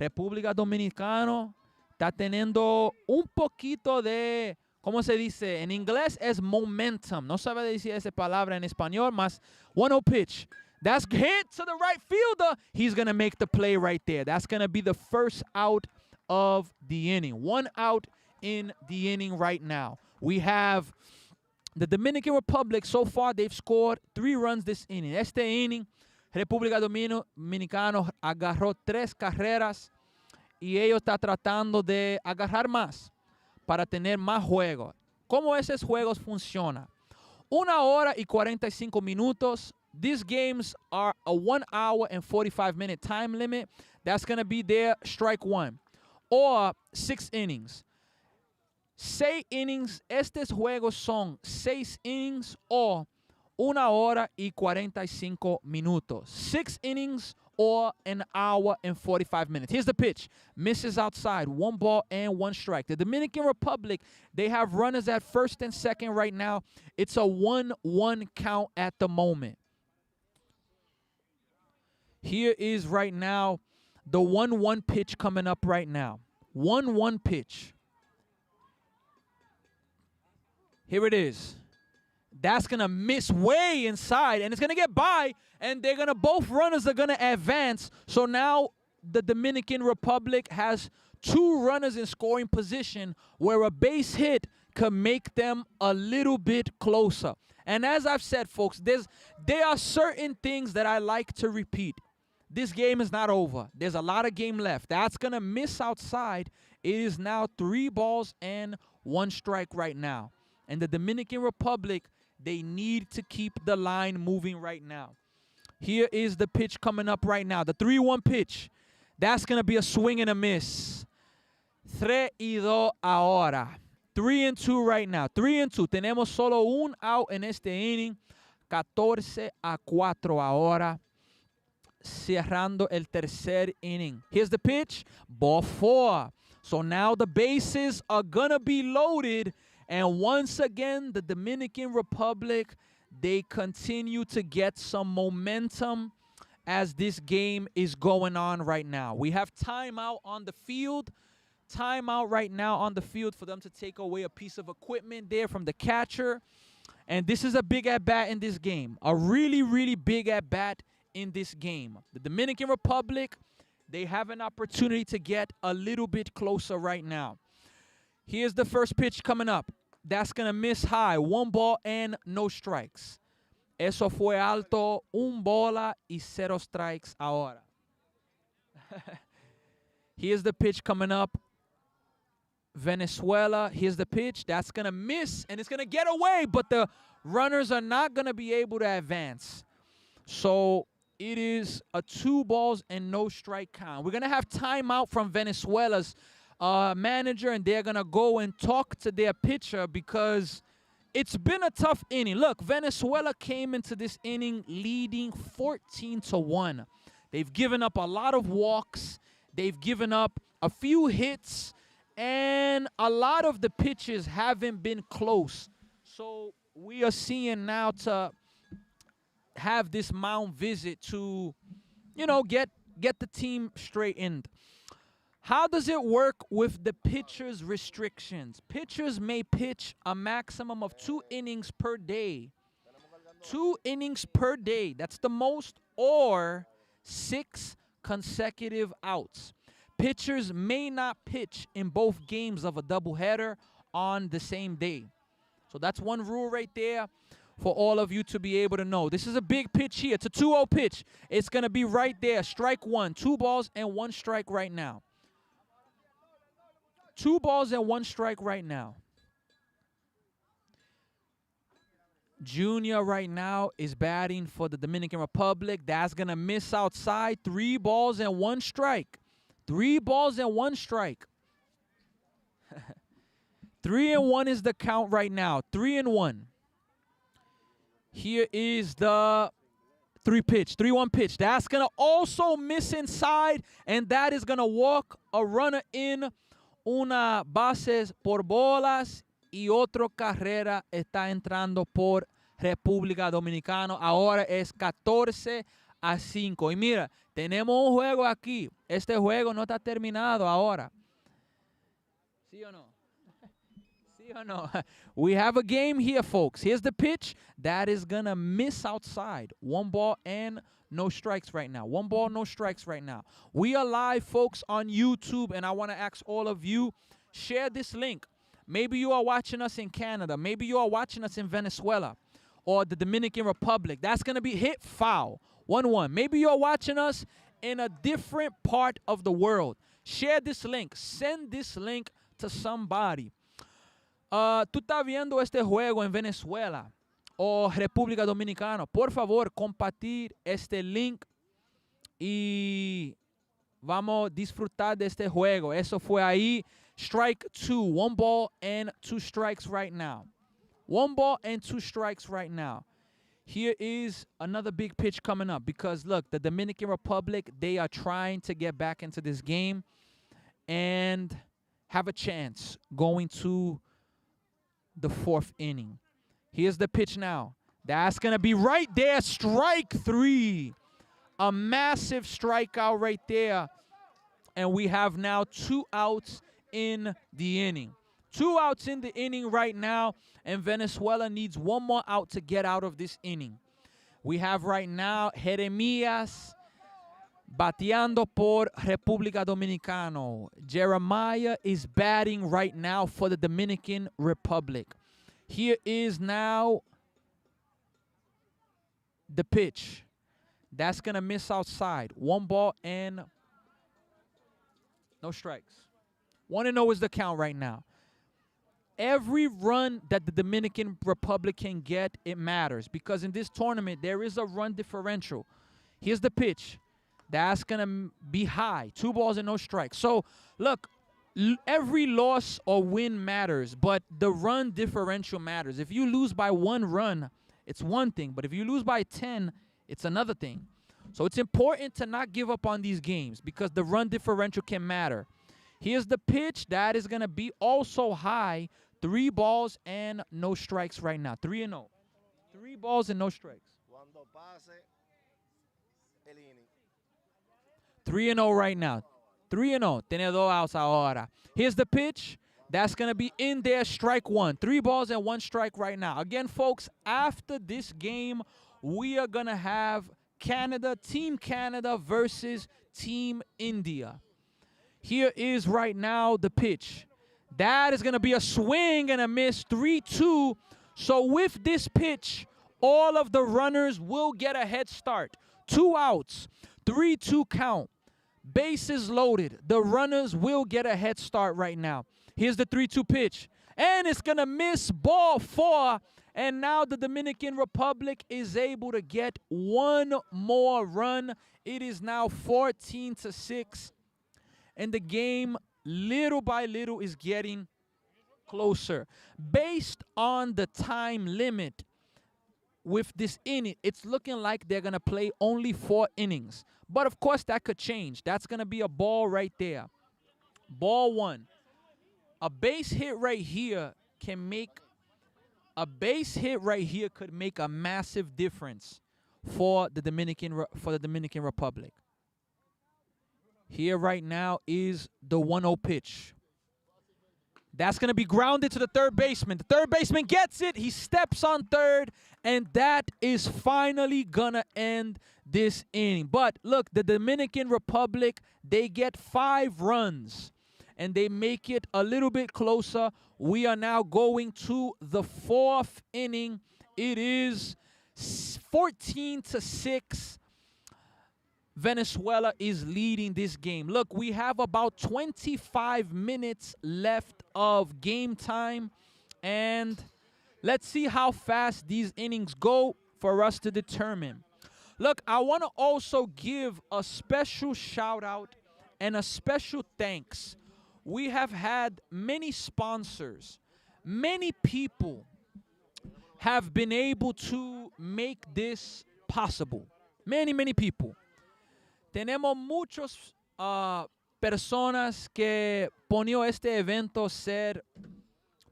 República Dominicana está teniendo un poquito de, ¿cómo se dice? En inglés es momentum. No sabe decir esa palabra en español, más 1-0 pitch. That's hit to the right fielder. He's going to make the play right there. That's going to be the first out of the inning. 1 out in the inning right now. We have the Dominican Republic. So far, they've scored 3 runs this inning. Este inning, República Dominicana agarró 3 carreras y ellos están tratando de agarrar más para tener más juegos. ¿Cómo esos juegos funcionan? 1 hora y 45 minutos. These games are a 1 hour and 45-minute time limit. That's going to be their strike 1. Or 6 innings. 6 innings. Estos juegos son 6 innings o 1 hora y 45 minutos. 6 innings or an hour and 45 minutes. Here's the pitch. Misses outside. 1 ball and 1 strike. The Dominican Republic, they have runners at first and second right now. It's a 1-1 count at the moment. Here is right now the 1-1 pitch coming up right now. 1-1 pitch. Here it is. That's going to miss way inside, and it's going to get by, and they're going to, both runners are going to advance. So now the Dominican Republic has 2 runners in scoring position where a base hit could make them a little bit closer. And as I've said, folks, there are certain things that I like to repeat. This game is not over. There's a lot of game left. That's going to miss outside. It is now 3 balls and 1 strike right now. And the Dominican Republic, they need to keep the line moving right now. Here is the pitch coming up right now. The 3-1 pitch. That's going to be a swing and a miss. 3-2 ahora. 3-2 right now. 3-2. Tenemos solo un out en este inning. 14-4 ahora. Cerrando el tercer inning. Here's the pitch. Ball 4. So now the bases are going to be loaded. And once again, the Dominican Republic, they continue to get some momentum as this game is going on right now. We have timeout on the field. Timeout right now on the field for them to take away a piece of equipment there from the catcher. And this is a big at-bat in this game. A really, really big at-bat in this game. The Dominican Republic, they have an opportunity to get a little bit closer right now. Here's the first pitch coming up. That's going to miss high. 1 ball and no strikes. Eso fue alto. 1 bola y 0 strikes ahora. Here's the pitch coming up. Venezuela. Here's the pitch. That's going to miss, and it's going to get away, but the runners are not going to be able to advance. So it is a 2 balls and no strike count. We're going to have timeout from Venezuela's manager, and they're going to go and talk to their pitcher because it's been a tough inning. Look, Venezuela came into this inning leading 14-1. They've given up a lot of walks. They've given up a few hits, and a lot of the pitches haven't been close. So we are seeing now to have this mound visit to, get the team straightened. How does it work with the pitcher's restrictions? Pitchers may pitch a maximum of 2 innings per day. 2 innings per day. That's the most, or 6 consecutive outs. Pitchers may not pitch in both games of a doubleheader on the same day. So that's one rule right there. for all of you to be able to know. This is a big pitch here. It's a 2-0 pitch. It's going to be right there. Strike one. 2 balls and 1 strike right now. 2 balls and 1 strike right now. Junior right now is batting for the Dominican Republic. That's going to miss outside. 3 balls and 1 strike. 3 balls and 1 strike. 3-1 is the count right now. 3-1. Here is the 3-1 pitch. That's going to also miss inside, and that is going to walk a runner in. Una bases por bolas y otro carrera está entrando por República Dominicana. Ahora es 14-5. Y mira, tenemos un juego aquí. Este juego no está terminado ahora. ¿Sí o no? ¿Sí o no? We have a game here, folks. Here's the pitch. That is going to miss outside. 1 ball and no strikes right now. 1 ball, no strikes right now. We are live, folks, on YouTube, and I want to ask all of you, share this link. Maybe you are watching us in Canada. Maybe you are watching us in Venezuela or the Dominican Republic. That's going to be hit foul. 1-1. Maybe you are watching us in a different part of the world. Share this link. Send this link to somebody. Tú estás viendo este juego en Venezuela o República Dominicana. Por favor, compartir este link y vamos a disfrutar de este juego. Eso fue ahí. Strike 2. 1 ball and 2 strikes right now. 1 ball and 2 strikes right now. Here is another big pitch coming up because, look, the Dominican Republic, they are trying to get back into this game and have a chance going to the 4th inning. Here's the pitch now. That's going to be right there. Strike 3. A massive strikeout right there. And we have now 2 outs in the inning. 2 outs in the inning right now. And Venezuela needs 1 more out to get out of this inning. We have right now Jeremías bateando por República Dominicana. Jeremiah is batting right now for the Dominican Republic. Here is now the pitch. That's going to miss outside. 1 ball and no strikes. 1-0 is the count right now. Every run that the Dominican Republic can get, it matters. Because in this tournament, there is a run differential. Here's the pitch. That's going to be high. 2 balls and no strikes. So, look, every loss or win matters, but the run differential matters. If you lose by 1 run, it's one thing. But if you lose by 10, it's another thing. So it's important to not give up on these games because the run differential can matter. Here's the pitch. That is going to be also high. 3 balls and no strikes right now. 3-0. 3 balls and no strikes. 3-0 right now. 3-0. Tiene 2 outs ahora. Here's the pitch. That's going to be in there. Strike 1. 3 balls and 1 strike right now. Again, folks, after this game, we are going to have Team Canada versus Team India. Here is right now the pitch. That is going to be a swing and a miss. 3-2. So with this pitch, all of the runners will get a head start. 2 outs. 3-2 count. Bases loaded. The runners will get a head start right now. Here's the 3-2 pitch. And it's going to miss ball 4. And now the Dominican Republic is able to get 1 more run. It is now 14-6. And the game, little by little, is getting closer. Based on the time limit with this inning, it's looking like they're going to play only 4 innings. But, of course, that could change. That's going to be a ball right there. Ball 1. A base hit right here can make a base hit right here could make a massive difference for the Dominican Republic. Here right now is the 1-0 pitch. That's going to be grounded to the third baseman. The third baseman gets it. He steps on third, and that is finally going to end this inning. But look, the Dominican Republic, they get 5 runs, and they make it a little bit closer. We are now going to the 4th inning it is 14-6. Venezuela is leading this game. Look, we have about 25 minutes left of game time, and let's see how fast these innings go for us to determine. Look, I want to also give a special shout out and a special thanks. We have had many sponsors, many people have been able to make this possible. Many people. Tenemos muchos personas que ponió este evento ser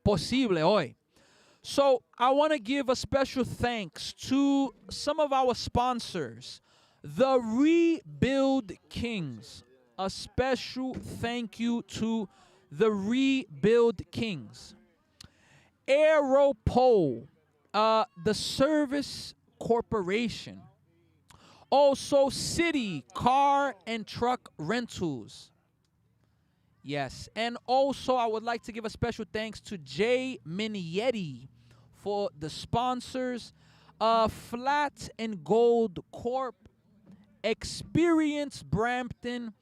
posible hoy. So I want to give a special thanks to some of our sponsors, the Rebuild Kings. A special thank you to the Rebuild Kings. Aeropole, the Service Corporation. Also, City Car and Truck Rentals. Yes, and also I would like to give a special thanks to Jay Minietti for the sponsors. Flat and Gold Corp, Experience Brampton,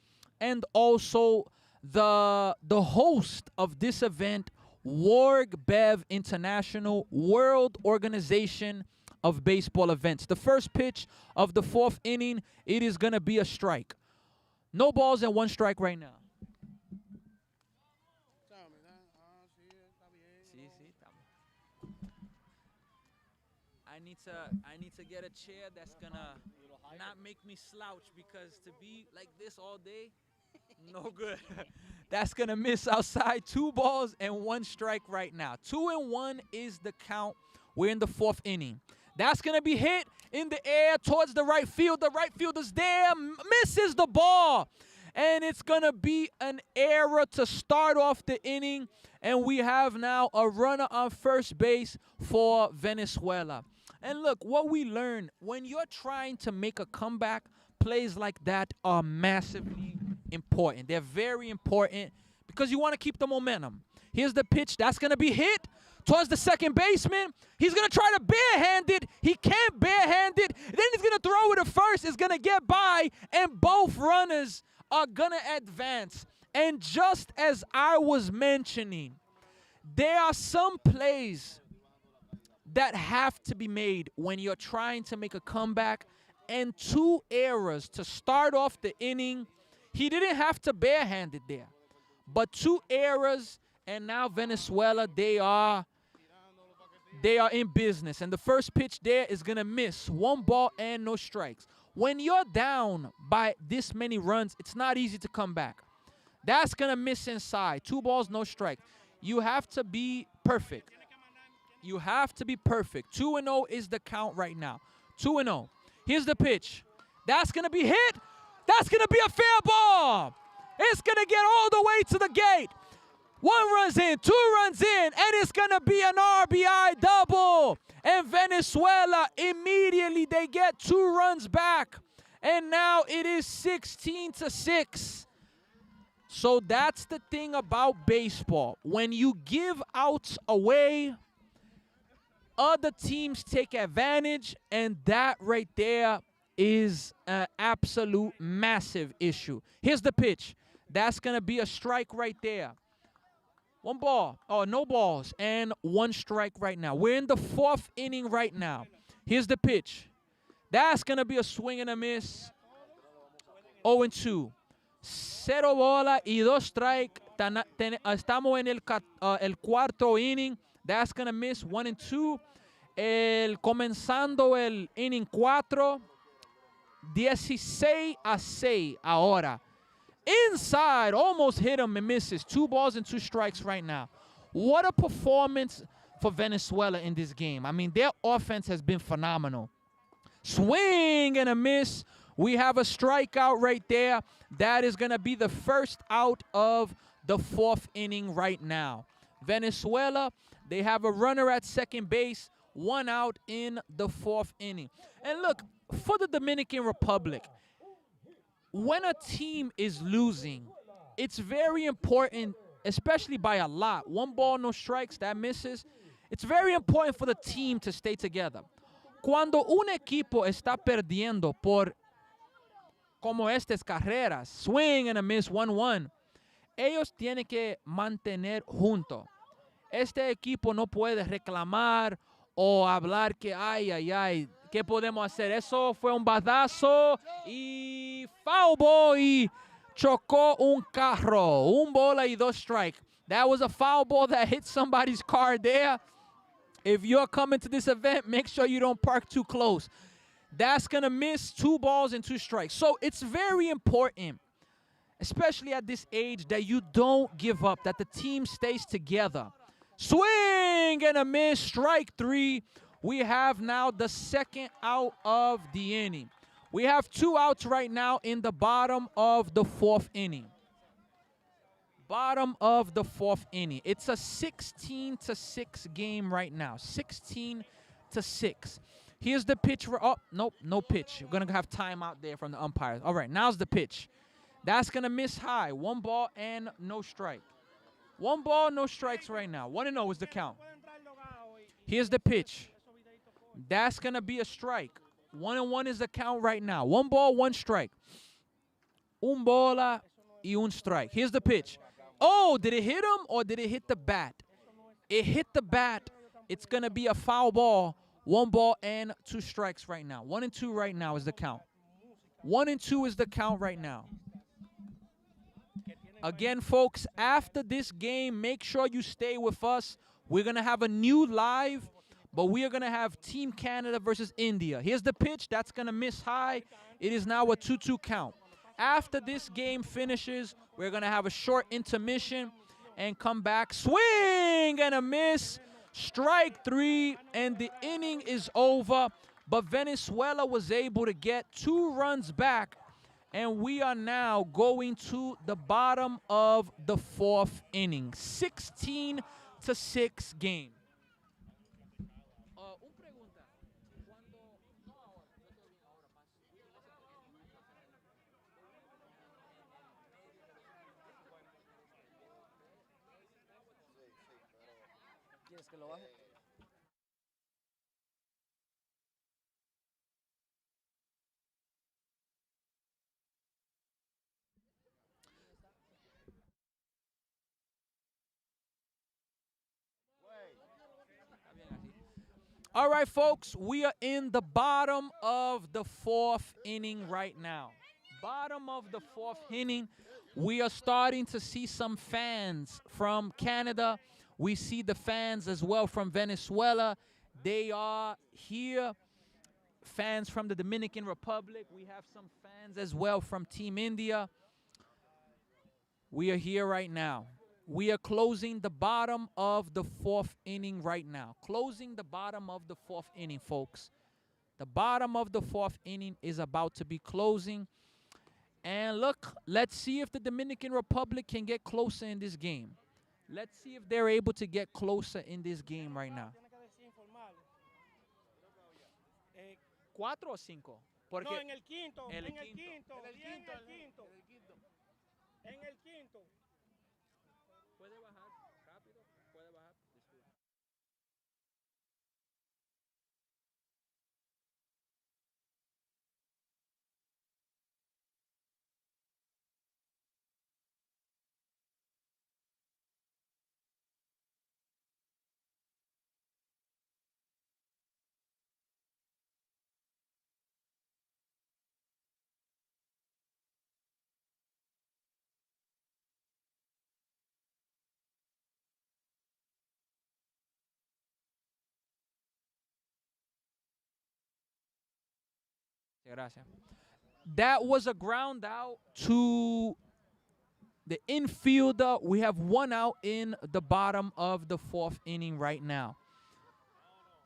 and also the host of this event, Warg Bev International, World Organization of Baseball Events. The first pitch of the 4th inning, it is going to be a strike. No balls and 1 strike right now. I need to get a chair that's gonna not make me slouch, because to be like this all day, no good. That's gonna miss outside. 2 balls and 1 strike right now. 2-1 is the count. We're in the 4th inning. That's gonna be hit in the air towards the right field. The right fielder's there, misses the ball. And it's gonna be an error to start off the inning. And we have now a runner on first base for Venezuela. And look, what we learned, when you're trying to make a comeback, plays like that are massively important. They're very important because you want to keep the momentum. Here's the pitch. That's going to be hit towards the second baseman. He's going to try to barehand it. He can't barehand it. Then he's going to throw it to first. It's going to get by, and both runners are going to advance. And just as I was mentioning, there are some plays that have to be made when you're trying to make a comeback, and 2 errors to start off the inning. He didn't have to barehand it there, but 2 errors, and now Venezuela, they are in business. And the first pitch there is going to miss. 1 ball and no strikes. When you're down by this many runs, it's not easy to come back. That's going to miss inside. 2 balls, no strike. You have to be perfect. You have to be perfect. 2-0 is the count right now. 2-0. Here's the pitch. That's going to be hit. That's going to be a fair ball. It's going to get all the way to the gate. 1 runs in, 2 runs in, and it's going to be an RBI double. And Venezuela, immediately they get 2 runs back. And now it is 16-6. So that's the thing about baseball. When you give outs away, other teams take advantage, and that right there is an absolute massive issue. Here's the pitch. That's going to be a strike right there. 1 ball. Oh, no balls and 1 strike right now. We're in the 4th inning right now. Here's the pitch. That's going to be a swing and a miss. 0-2. 0 bola y 2 strike. Estamos en el 4º inning. That's going to miss. 1-2. Comenzando el inning 4. 16-6 ahora. Inside, almost hit him and misses. 2 balls and 2 strikes right now. What a performance for Venezuela in this game. I mean, their offense has been phenomenal. Swing and a miss. We have a strikeout right there. That is going to be the first out of the 4th inning right now. Venezuela, they have a runner at second base, 1 out in the 4th inning. And look, for the Dominican Republic, when a team is losing, it's very important, especially by a lot. 1 ball, no strikes, that misses. It's very important for the team to stay together. Cuando un equipo está perdiendo por como estas carreras, swing and a miss 1-1, ellos tienen que mantener juntos. Este equipo no puede reclamar o hablar que, ay, ay, ay, ¿qué podemos hacer? Eso fue un badazo y foul ball y chocó un carro. Un bola y dos strike. That was a foul ball that hit somebody's car there. If you're coming to this event, make sure you don't park too close. That's going to miss 2 balls and 2 strikes. So it's very important, especially at this age, that you don't give up, that the team stays together. Swing and a miss, strike 3. We have now the second out of the inning. We have 2 outs right now in the bottom of the 4th inning. Bottom of the 4th inning. It's a 16-6 game right now. 16-6. Here's the pitch. Oh, nope, no pitch. We're going to have time out there from the umpires. All right, now's the pitch. That's going to miss high. 1 ball and no strike. 1 ball, no strikes right now. 1-0 is the count. Here's the pitch. That's going to be a strike. 1-1 is the count right now. 1 ball, 1 strike. Un bola y un strike. Here's the pitch. Oh, did it hit him or did it hit the bat? It hit the bat. It's going to be a foul ball. 1 ball and 2 strikes right now. 1-2 right now is the count. 1-2 is the count right now. Again, folks, after this game, make sure you stay with us. We're going to have a new live, but we are going to have Team Canada versus India. Here's the pitch. That's going to miss high. It is now a 2-2 count. After this game finishes, we're going to have a short intermission and come back. Swing and a miss. Strike 3, and the inning is over. But Venezuela was able to get 2 runs back, and we are now going to the bottom of the 4th inning. 16-6 game. ¿Quieres que lo baje? All right, folks, we are in the bottom of the 4th inning right now. Bottom of the 4th inning. We are starting to see some fans from Canada. We see the fans as well from Venezuela. They are here. Fans from the Dominican Republic. We have some fans as well from Team India. We are here right now. We are closing the bottom of the 4th inning right now. Closing the bottom of the 4th inning, folks. The bottom of the 4th inning is about to be closing. And look, let's see if the Dominican Republic can get closer in this game. Let's see if they're able to get closer in this game right now. 4 o 5? Porque No, en el quinto, en el en el quinto. quinto, En el y en quinto, el quinto, en el quinto. Puede bajar rápido, puede bajar. Gracias. That was a ground out to the infielder. We have 1 out in the bottom of the 4th inning right now.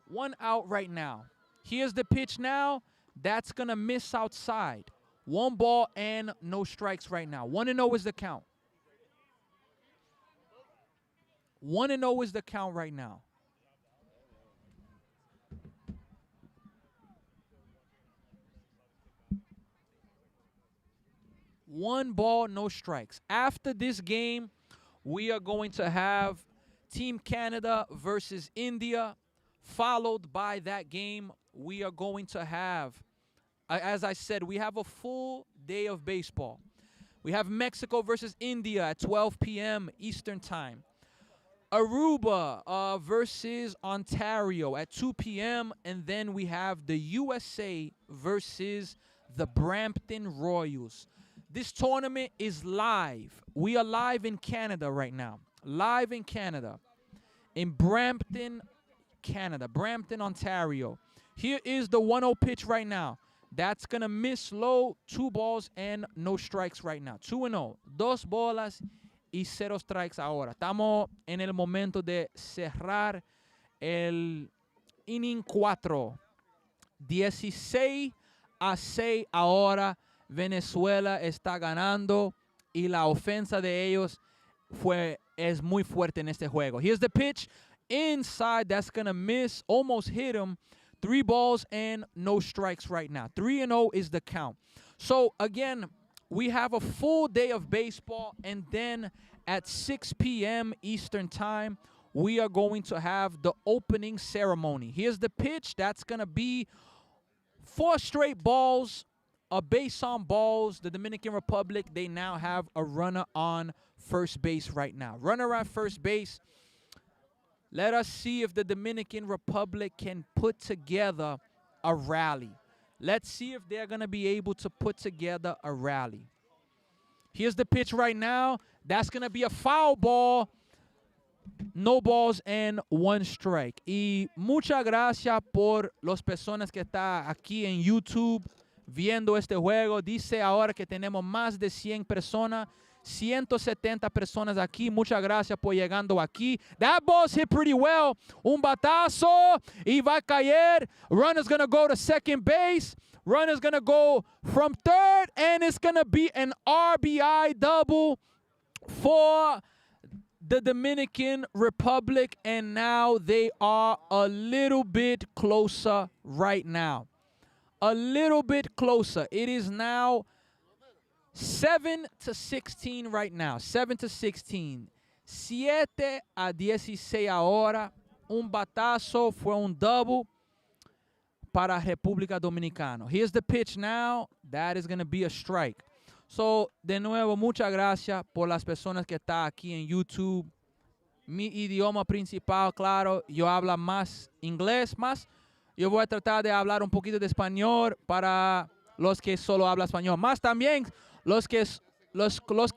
1 out right now. Here's the pitch now. That's going to miss outside. 1 ball and no strikes right now. 1-0 is the count. 1-0 is the count right now. One ball, no strikes. After this game, we are going to have Team Canada versus India. Followed by that game, we are going to have, as I said, we have a full day of baseball. We have Mexico versus India at 12 p.m. Eastern Time. Aruba versus Ontario at 2 p.m. And then we have the USA versus the Brampton Royals. This tournament is live. We are live in Canada right now. Live in Canada. In Brampton, Canada. Brampton, Ontario. Here is the 1-0 pitch right now. That's going to miss low. 2 balls and no strikes right now. 2-0. 2 bolas y 0 strikes ahora. Estamos en el momento de cerrar el inning 4. 16-6 ahora. Venezuela está ganando y la ofensa de ellos es muy fuerte en este juego. Here's the pitch. Inside, that's going to miss. Almost hit him. 3 balls and no strikes right now. 3-0 is the count. So, again, we have a full day of baseball, and then at 6 p.m. Eastern Time, we are going to have the opening ceremony. Here's the pitch. That's going to be 4 straight balls, a base on balls. The Dominican Republic, they now have a runner on first base right now. Runner at first base. Let us see if the Dominican Republic can put together a rally. Let's see if they're going to be able to put together a rally. Here's the pitch right now. That's going to be a foul ball. No balls and 1 strike. Y muchas gracias por las personas que están aquí en YouTube viendo este juego. Dice ahora que tenemos más de 100 personas. 170 personas aquí. Muchas gracias por llegando aquí. That ball's hit pretty well. Un batazo. Y va a caer. Runner's going to go to second base. Runner's going to go from third. And it's going to be an RBI double for the Dominican Republic. And now they are a little bit closer right now. A little bit closer. It is now 7-16 right now. 7-16. 7-16 ahora. Un batazo fue un double para República Dominicana. Here's the pitch now. That is going to be a strike. So, de nuevo, muchas gracias por las personas que están aquí en YouTube. Mi idioma principal, claro, yo hablo más inglés, más. Yo voy a tratar de hablar un poquito de español para los que solo hablan español. Más también los que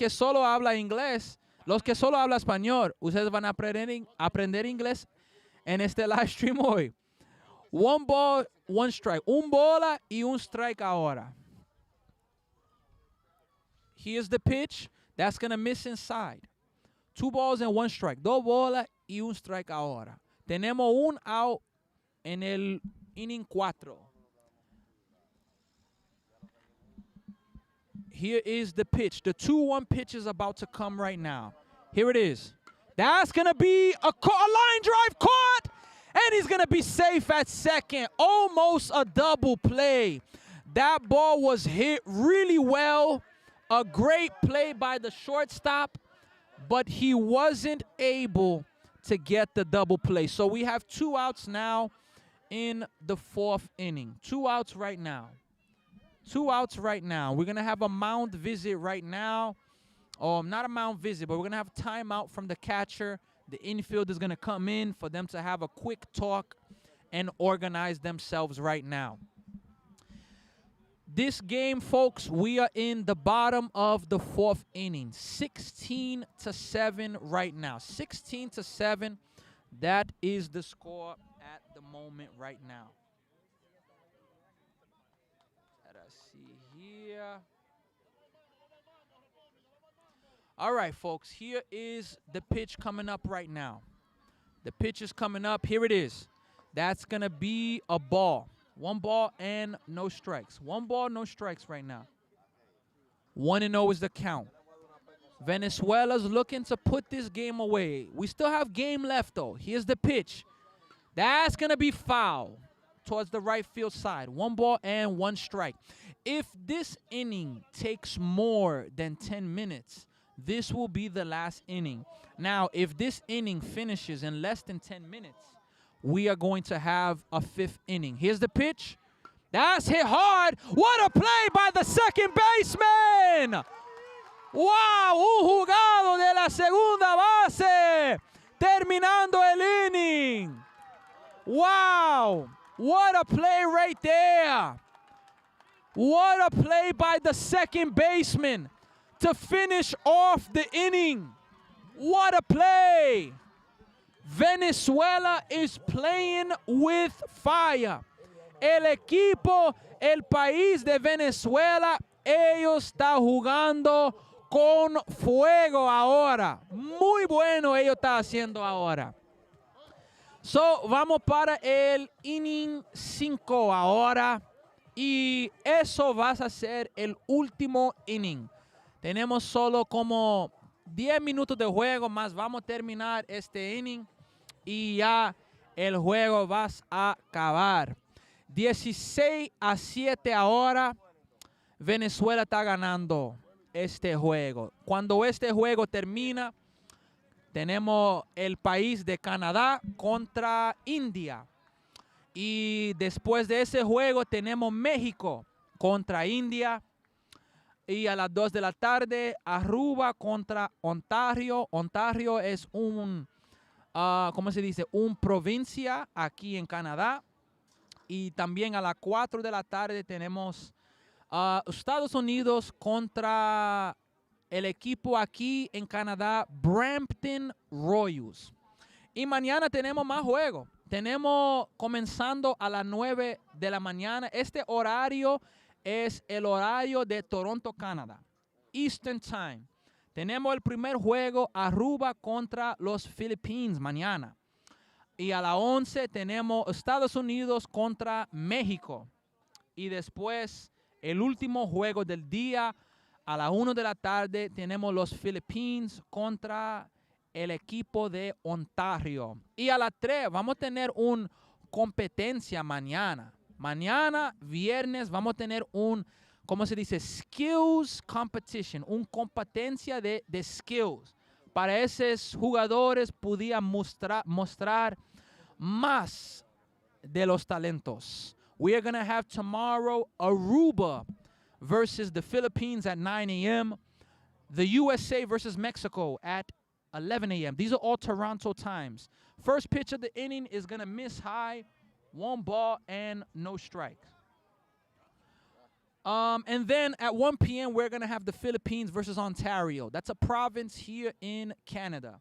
solo hablan inglés, los que solo hablan español, ustedes van a aprender inglés en este live stream hoy. 1 ball, 1 strike. Un bola y un strike ahora. Here's the pitch. That's going to miss inside. 2 balls and 1 strike. 2 bolas y un strike ahora. Tenemos un out en el inning 4. Here is the pitch. The 2-1 pitch is about to come right now. Here it is. That's going to be a line drive caught. And he's going to be safe at second. Almost a double play. That ball was hit really well. A great play by the shortstop. But he wasn't able to get the double play. So we have 2 outs now in the 4th inning. 2 outs right now. 2 outs right now. We're going to have a mound visit right now. Not a mound visit, but we're going to have timeout from the catcher. The infield is going to come in for them to have a quick talk and organize themselves right now. This game, folks, we are in the bottom of the 4th inning. 16-7 right now. 16-7. That is the score at the moment right now. Let us see here. All right, folks, here is the pitch coming up right now. The pitch is coming up. Here it is. That's going to be a ball. 1 ball and no strikes. 1 ball, no strikes right now. 1-0 is the count. Venezuela's looking to put this game away. We still have game left, though. Here's the pitch. That's going to be foul towards the right field side. 1 ball and 1 strike. If this inning takes more than 10 minutes, this will be the last inning. Now, if this inning finishes in less than 10 minutes, we are going to have a 5th inning. Here's the pitch. That's hit hard. What a play by the second baseman. Wow, un jugado de la segunda base, terminando el inning. Wow, what a play right there. What a play by the second baseman to finish off the inning. What a play. Venezuela is playing with fire. El equipo, el país de Venezuela, ellos están jugando con fuego ahora. Muy bueno ellos están haciendo ahora. So, vamos para el inning 5 ahora. Y eso va a ser el último inning. Tenemos solo como 10 minutos de juego más. Vamos a terminar este inning. Y ya el juego va a acabar. 16-7 ahora. Venezuela está ganando este juego. Cuando este juego termina, tenemos el país de Canadá contra India. Y después de ese juego tenemos México contra India. Y a las 2 de la tarde, Aruba contra Ontario. Ontario es un, ¿cómo se dice? Un provincia aquí en Canadá. Y también a las 4 de la tarde tenemos Estados Unidos contra el equipo aquí en Canadá, Brampton Royals. Y mañana tenemos más juegos. Tenemos comenzando a las 9 de la mañana. Este horario es el horario de Toronto, Canadá. Eastern Time. Tenemos el primer juego, Aruba contra los Philippines mañana. Y a las 11 tenemos Estados Unidos contra México. Y después, el último juego del día, a las 1 de la tarde, tenemos los Philippines contra el equipo de Ontario. Y a las 3 vamos a tener una competencia mañana. Mañana, viernes, vamos a tener un, ¿cómo se dice? Skills competition, una competencia de skills. Para esos jugadores podían mostrar más de los talentos. We are going to have tomorrow Aruba versus the Philippines at 9 a.m. The USA versus Mexico at 11 a.m. These are all Toronto times. First pitch of the inning is going to miss high, 1 ball and no strikes. And then at 1 p.m., we're going to have the Philippines versus Ontario. That's a province here in Canada.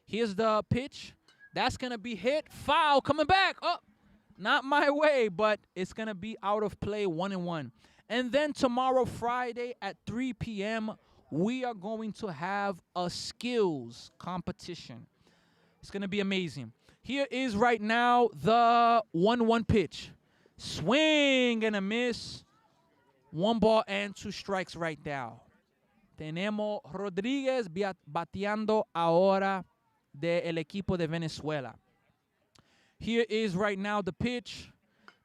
Here's the pitch. That's going to be hit. Foul coming back. Oh, not my way, but it's going to be out of play, 1-1. And then tomorrow, Friday at 3 p.m., we are going to have a skills competition. It's going to be amazing. Here is right now the 1-1 pitch. Swing and a miss. 1 ball and 2 strikes right now. Tenemos Rodríguez bateando ahora del equipo de Venezuela. Here is right now the pitch.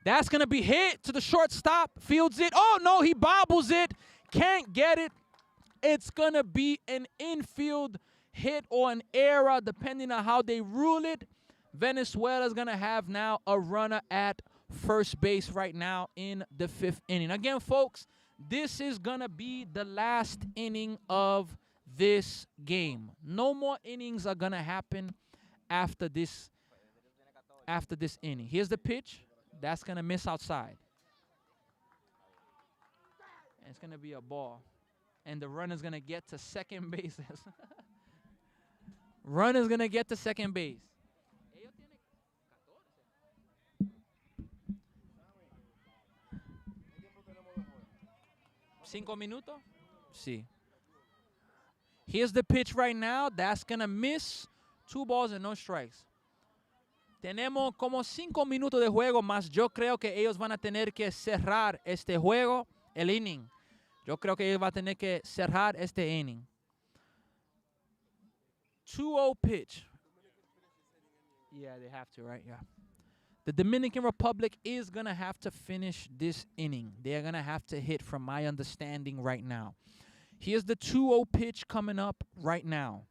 That's going to be hit to the shortstop. Fields it. Oh, no, he bobbles it. Can't get it. It's going to be an infield hit or an error, depending on how they rule it. Venezuela is going to have now a runner at first base right now in the 5th inning. Again, folks, this is going to be the last inning of this game. No more innings are going to happen after this inning. Here's the pitch. That's going to miss outside. And it's going to be a ball. And the runner's going to get to second base. Runner's going to get to second base. 5 minutos? Sí. Here's the pitch right now. That's going to miss. 2 balls and no strikes. Tenemos como 5 minutos de juego más. Yo creo que ellos van a tener que cerrar este juego, el inning. Yo creo que ellos van a tener que cerrar este inning. 2-0 pitch. Yeah, they have to, right? Yeah. The Dominican Republic is going to have to finish this inning. They're going to have to hit, from my understanding right now. Here's the 2-0 pitch coming up right now.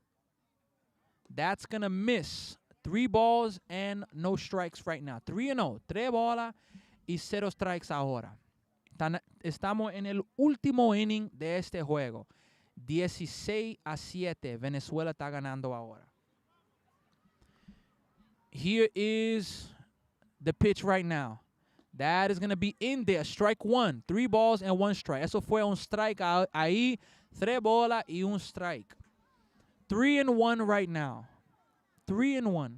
That's going to miss. 3 balls and no strikes right now. 3-0. 3 bolas y 0 strikes ahora. Estamos en el último inning de este juego. 16-7. Venezuela está ganando ahora. Here is the pitch right now. That is going to be in there. Strike 1. 3 balls and 1 strike. Eso fue un strike ahí. 3 bolas y un strike. 3-1 right now. 3-1.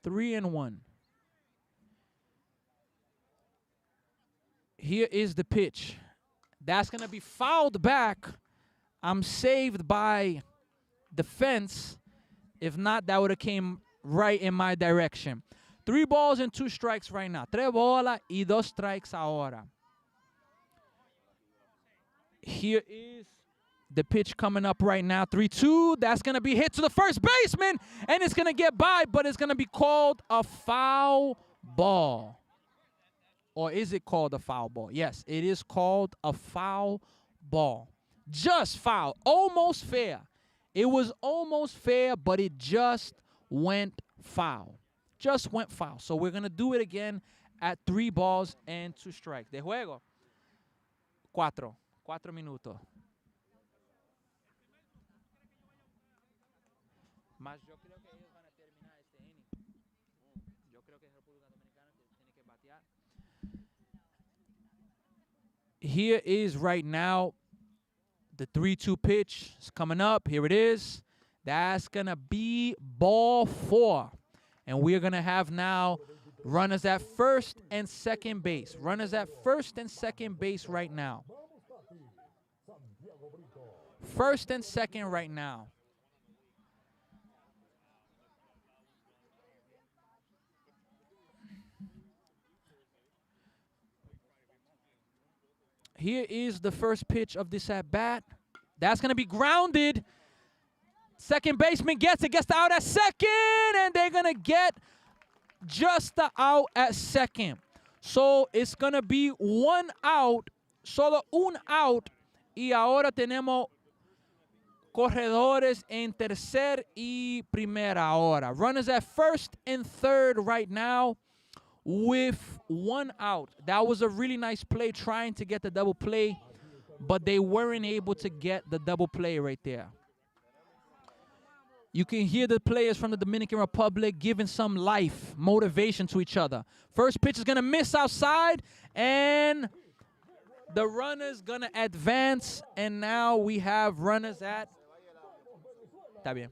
3-1. Here is the pitch. That's going to be fouled back. I'm saved by the fence. If not, that would have came right in my direction. 3 balls and 2 strikes right now. 3 bolas y 2 strikes ahora. Here is the pitch coming up right now. 3-2. That's going to be hit to the first baseman. And it's going to get by, but it's going to be called a foul ball. Or is it called a foul ball? Yes, it is called a foul ball. Just foul. Almost fair. It was almost fair, but it just went foul. Just went foul. So we're going to do it again at 3 balls and 2 strikes. De juego. 4 minutos. Mas yo creo que ellos van a terminar este inning. Yo creo que República Dominicana tiene que batear. Here is right now the 3-2 pitch. It's coming up. Here it is. That's going to be ball 4. And we're going to have now runners at first and second base. Runners at first and second base right now. First and second right now. Here is the first pitch of this at-bat. That's going to be grounded. Second baseman gets it, gets the out at second, and they're going to get just the out at second. So it's going to be 1 out, solo un out, y ahora tenemos corredores en tercer y primera ahora. Runners at first and third right now with 1 out. That was a really nice play trying to get the double play, but they weren't able to get the double play right there. You can hear the players from the Dominican Republic giving some life, motivation to each other. First pitch is going to miss outside, and the runner's going to advance, and now we have runners at... Está bien.